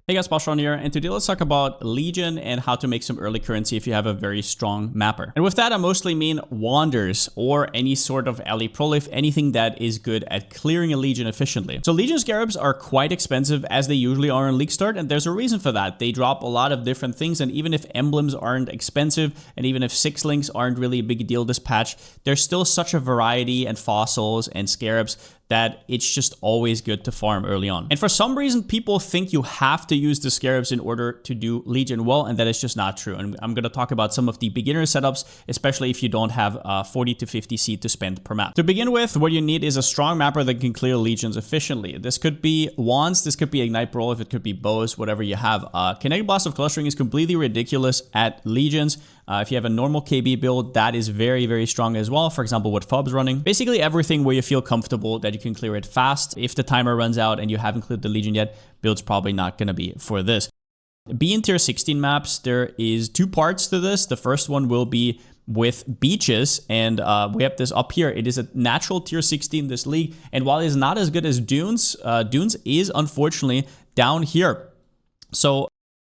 Hey guys, Palsteron here, and today let's talk about Legion and how to make some early currency if you have a very strong mapper. And with that, I mostly mean wanders or any sort of ally prolif, anything that is good at clearing a Legion efficiently. So Legion Scarabs are quite expensive as they usually are in League Start, and there's a reason for that. They drop a lot of different things, and even if emblems aren't expensive, and even if 6 links aren't really a big deal this patch, there's still such a variety and fossils and scarabs that it's just always good to farm early on. And for some reason, people think you have to use the scarabs in order to do Legion well, and that is just not true. And I'm going to talk about some of the beginner setups, especially if you don't have 40 to 50 seed to spend per map. To begin with, what you need is a strong mapper that can clear Legions efficiently. This could be wands, this could be Ignite Brawl, if it could be bows, whatever you have. Kinetic Blast of Clustering is completely ridiculous at Legions. If you have a normal KB build, that is very, very strong as well. For example, what Fob's running. Basically everything where you feel comfortable that you can clear it fast. If the timer runs out and you haven't cleared the Legion yet, build's probably not going to be for this. Being tier 16 maps, there is 2 parts to this. The first one will be with beaches, and we have this up here. It is a natural tier 16 this league, and while it's not as good as Dunes, Dunes is unfortunately down here. So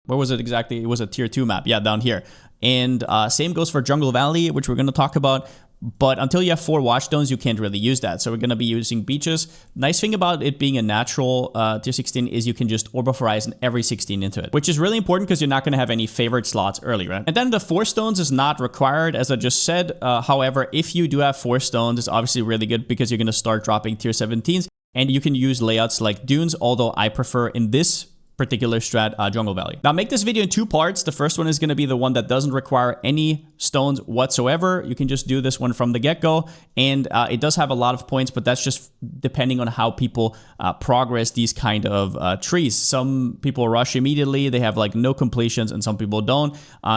where was it exactly? It was a tier 2 map. Yeah, down here. And same goes for Jungle Valley, which we're going to talk about. But until you have 4 watchstones, you can't really use that. So we're going to be using beaches. Nice thing about it being a natural tier 16 is you can just Orb of Horizon every 16 into it, which is really important because you're not going to have any favorite slots early, right? And then the 4 stones is not required, as I just said. However, if you do have 4 stones, it's obviously really good because you're going to start dropping tier 17s. And you can use layouts like Dunes, although I prefer in this particular strat Jungle Valley. Now make this video in 2 parts. The first one is going to be the one that doesn't require any stones whatsoever. You can just do this one from the get-go, and it does have a lot of points, but that's just depending on how people progress these kind of trees. Some people rush immediately, they have like no completions, and some people don't.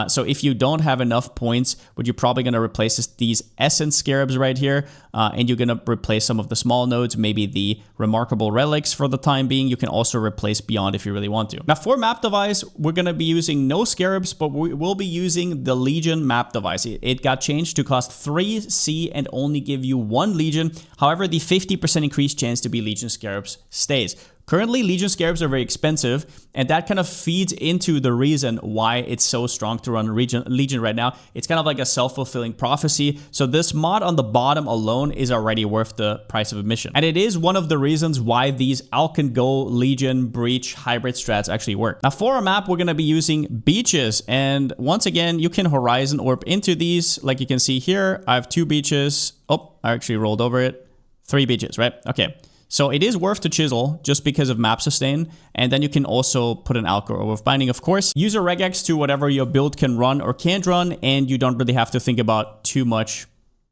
So if you don't have enough points, what you're probably going to replace is these Essence Scarabs right here, and you're going to replace some of the small nodes, maybe the Remarkable Relics for the time being. You can also replace Beyond if you really want to. Now for map device, we're going to be using no scarabs, but we will be using the Legion map device. It got changed to cost 3 C and only give you 1 Legion. However, the 50% increased chance to be Legion scarabs stays. Currently, Legion scarabs are very expensive, and that kind of feeds into the reason why it's so strong to run Legion right now. It's kind of like a self-fulfilling prophecy. So this mod on the bottom alone is already worth the price of admission. And it is one of the reasons why these Alch and Go, Legion, Breach, hybrid strats actually work. Now for our map, we're going to be using beaches. And once again, you can Horizon Orb into these. Like you can see here, I have 2 beaches. Oh, I actually rolled over it. 3 beaches, right? Okay. So it is worth to chisel just because of map sustain, and then you can also put an Alch or Orb of Binding, of course. Use a regex to whatever your build can run or can't run, and you don't really have to think about too much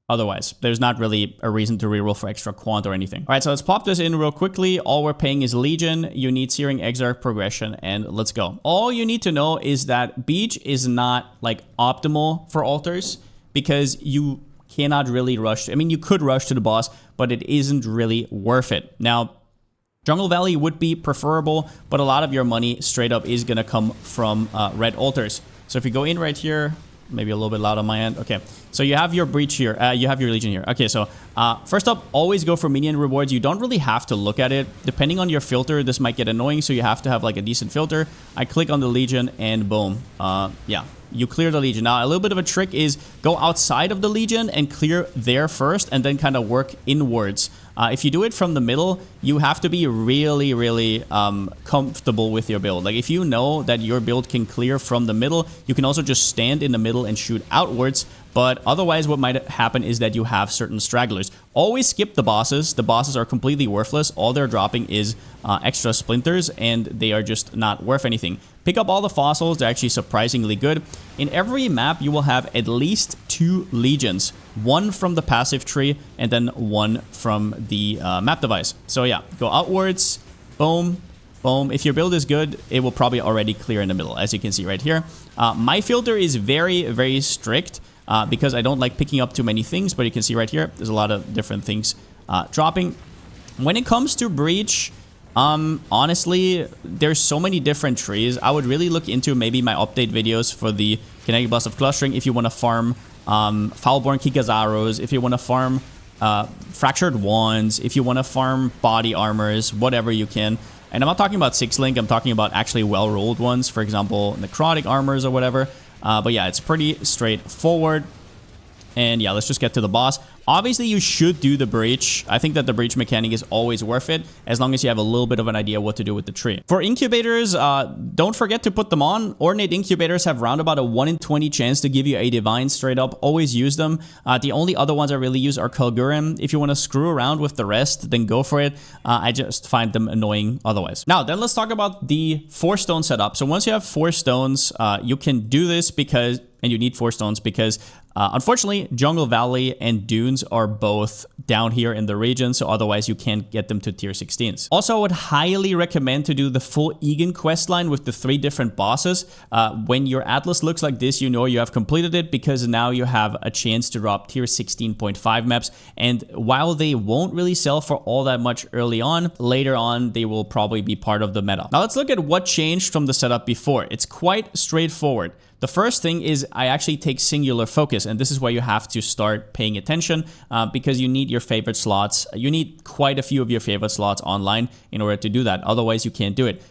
otherwise. There's not really a reason to reroll for extra quant or anything. All right, so let's pop this in real quickly. All we're paying is Legion. You need Searing Exarch progression, and let's go. All you need to know is that Beach is not like optimal for altars because you cannot really rush. I mean, you could rush to the boss, but it isn't really worth it. Now, Jungle Valley would be preferable, but a lot of your money straight up is going to come from red altars. So if you go in right here, maybe a little bit loud on my end. Okay, so you have your Breach here. You have your Legion here. Okay, so first up, always go for minion rewards. You don't really have to look at it. Depending on your filter, this might get annoying, so you have to have like a decent filter. I click on the Legion and boom. Yeah. You clear the Legion. Now, a little bit of a trick is go outside of the Legion and clear there first and then kind of work inwards. If you do it from the middle, you have to be really, really comfortable with your build. Like if you know that your build can clear from the middle, you can also just stand in the middle and shoot outwards. But otherwise, what might happen is that you have certain stragglers. Always skip the bosses. The bosses are completely worthless. All they're dropping is extra splinters, and they are just not worth anything. Pick up all the fossils. They're actually surprisingly good. In every map, you will have at least 2 Legions. 1 from the passive tree, and then 1 from the map device. So yeah, go outwards. Boom. Boom. If your build is good, it will probably already clear in the middle, as you can see right here. My filter is very, very strict. Because I don't like picking up too many things, but you can see right here, there's a lot of different things dropping. When it comes to Breach, honestly, there's so many different trees. I would really look into maybe my update videos for the Kinetic Blast of Clustering if you want to farm Foulborn Kikazaros, if you want to farm Fractured Wands, if you want to farm body armors, whatever you can. And I'm not talking about 6-link, I'm talking about actually well-rolled ones, for example, necrotic armors or whatever. But yeah, it's pretty straightforward. And yeah, let's just get to the boss. Obviously, you should do the breach. I think that the breach mechanic is always worth it, as long as you have a little bit of an idea what to do with the tree. For incubators, don't forget to put them on. Ornate incubators have round about a 1 in 20 chance to give you a divine straight up. Always use them. The only other ones I really use are Kalgurim. If you want to screw around with the rest, then go for it. I just find them annoying otherwise. Now, then let's talk about the 4-stone setup. So once you have 4 stones, you can do this because... And you need 4 stones because, unfortunately, Jungle Valley and Dunes are both down here in the region, so otherwise you can't get them to tier 16s. Also, I would highly recommend to do the full Egan questline with the 3 different bosses. When your Atlas looks like this, you know you have completed it because now you have a chance to drop tier 16.5 maps. And while they won't really sell for all that much early on, later on they will probably be part of the meta. Now let's look at what changed from the setup before. It's quite straightforward. The first thing is I actually take singular focus, and this is where you have to start paying attention because you need your favorite slots. You need quite a few of your favorite slots online in order to do that. Otherwise, you can't do it.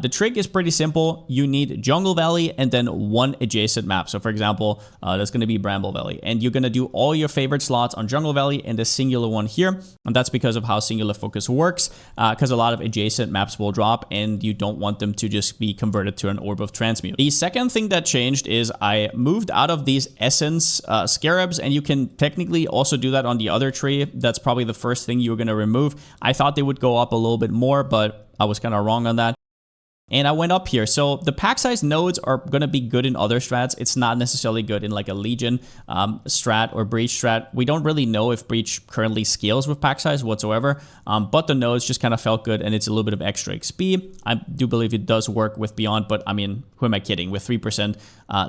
The trick is pretty simple. You need Jungle Valley and then 1 adjacent map. So for example, that's going to be Bramble Valley. And you're going to do all your favorite slots on Jungle Valley and the singular one here. And that's because of how singular focus works, because a lot of adjacent maps will drop and you don't want them to just be converted to an Orb of Transmute. The second thing that changed is I moved out of these Essence Scarabs, and you can technically also do that on the other tree. That's probably the first thing you're going to remove. I thought they would go up a little bit more, but I was kind of wrong on that. And I went up here. So the pack size nodes are going to be good in other strats. It's not necessarily good in like a Legion strat or Breach strat. We don't really know if Breach currently scales with pack size whatsoever, but the nodes just kind of felt good, and it's a little bit of extra XP. I do believe it does work with Beyond, but I mean, who am I kidding? With 3%,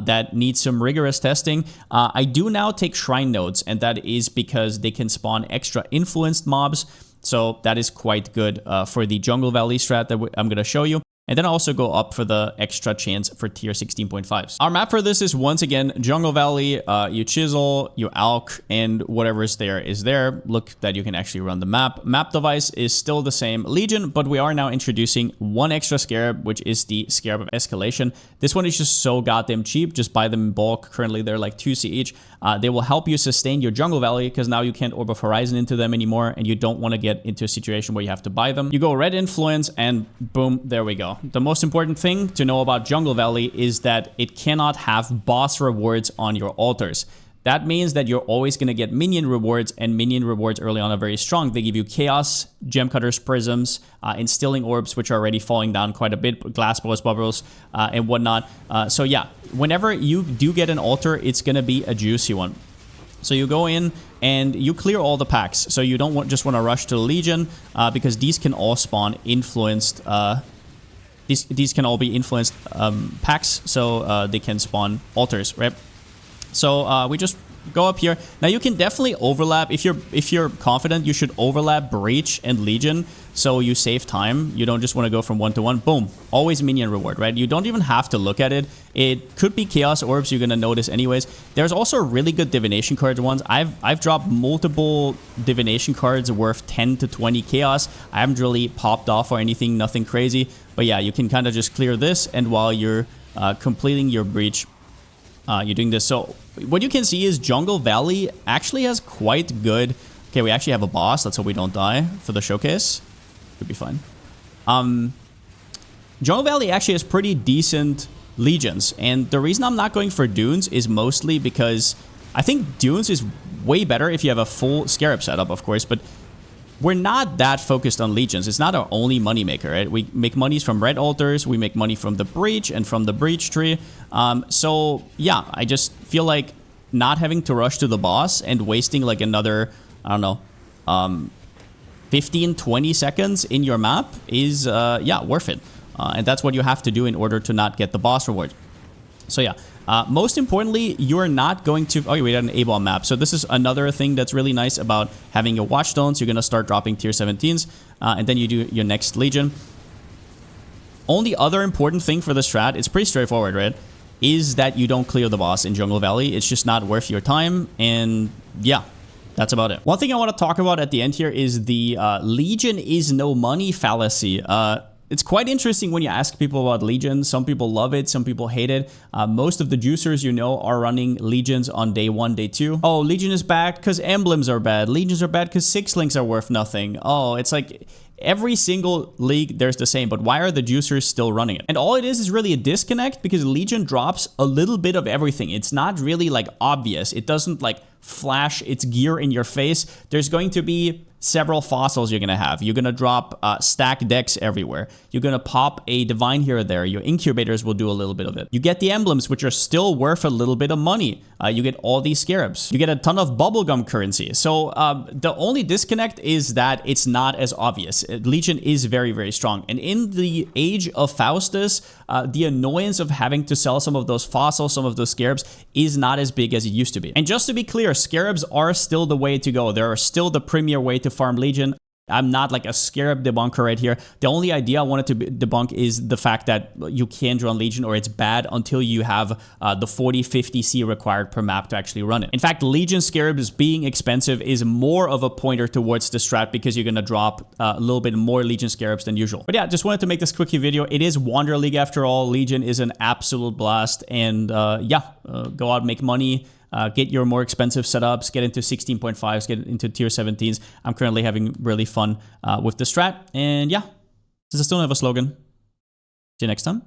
that needs some rigorous testing. I do now take Shrine nodes, and that is because they can spawn extra influenced mobs. So that is quite good for the Jungle Valley strat that I'm going to show you. And then I also go up for the extra chance for tier 16.5s. Our map for this is once again Jungle Valley. You chisel, you alch, and whatever is there is there. Look that you can actually run the map. Map device is still the same Legion, but we are now introducing 1 extra scarab, which is the Scarab of Escalation. This one is just so goddamn cheap. Just buy them in bulk. Currently they're like 2C each. They will help you sustain your Jungle Valley because now you can't Orb of Horizon into them anymore, and you don't want to get into a situation where you have to buy them. You go Red Influence, and boom, there we go. The most important thing to know about Jungle Valley is that it cannot have boss rewards on your altars. That means that you're always going to get minion rewards, and minion rewards early on are very strong. They give you Chaos, Gem Cutters, Prisms, Instilling Orbs, which are already falling down quite a bit, Glass Balls, Bubbles, and whatnot. So yeah, whenever you do get an altar, it's going to be a juicy one. So you go in and you clear all the packs. So you don't just want to rush to the Legion because these can all spawn influenced... These can all be influenced packs, so they can spawn altars, right? So we just go up here. Now you can definitely overlap. If you're confident, you should overlap Breach and Legion, so you save time. You don't just want to go from 1 to 1. Boom. Always minion reward, right? You don't even have to look at it. It could be Chaos Orbs you're going to notice anyways. There's also really good Divination cards ones. I've dropped multiple Divination cards worth 10 to 20 Chaos. I haven't really popped off or anything, nothing crazy. But yeah, you can kind of just clear this, and while you're completing your Breach, you're doing this. So what you can see is Jungle Valley actually has quite good... Okay, we actually have a boss. Let's hope we don't die for the showcase. Could be fine. Jungle Valley actually has pretty decent Legions. And the reason I'm not going for Dunes is mostly because I think Dunes is way better if you have a full Scarab setup, of course. But we're not that focused on Legions. It's not our only moneymaker, right? We make monies from red altars. We make money from the Breach and from the Breach tree. So yeah, I just feel like not having to rush to the boss and wasting like another, I don't know, 15, 20 seconds in your map is, yeah, worth it. And that's what you have to do in order to not get the boss reward. So yeah, most importantly, you're not going to... Oh, we got an A-bomb map. So this is another thing that's really nice about having your Watchstones. You're going to start dropping tier 17s, and then you do your next Legion. Only other important thing for the strat, it's pretty straightforward, right? Is that you don't clear the boss in Jungle Valley. It's just not worth your time, and yeah, that's about it. One thing I want to talk about at the end here is the Legion is no money fallacy. It's quite interesting when you ask people about Legion. Some people love it, some people hate it. Most of the juicers you know are running Legions on day 1, day 2. Oh, Legion is bad because emblems are bad. Legions are bad because 6 links are worth nothing. Oh, it's like every single league there's the same, but why are the juicers still running it? And all it is really a disconnect because Legion drops a little bit of everything. It's not really like obvious. It doesn't like flash its gear in your face. There's going to be several fossils you're going to have. You're going to drop stack decks everywhere. You're going to pop a divine here or there. Your incubators will do a little bit of it. You get the emblems, which are still worth a little bit of money. You get all these scarabs. You get a ton of bubblegum currency. So the only disconnect is that it's not as obvious. Legion is very, very strong. And in the age of Faustus, the annoyance of having to sell some of those fossils, some of those scarabs, is not as big as it used to be. And just to be clear, scarabs are still the way to go. They are still the premier way to farm Legion. I'm not like a scarab debunker right here. The only idea I wanted to debunk is the fact that you can't run Legion or it's bad until you have the 40-50 C required per map to actually run it. In fact, Legion scarabs being expensive is more of a pointer towards the strat because you're going to drop a little bit more Legion scarabs than usual. But yeah, just wanted to make this quickie video. It is Wander League after all. Legion is an absolute blast. And yeah, go out, make money. Get your more expensive setups, get into 16.5s, get into tier 17s. I'm currently having really fun with the strat. And yeah, since I still don't have a slogan, see you next time.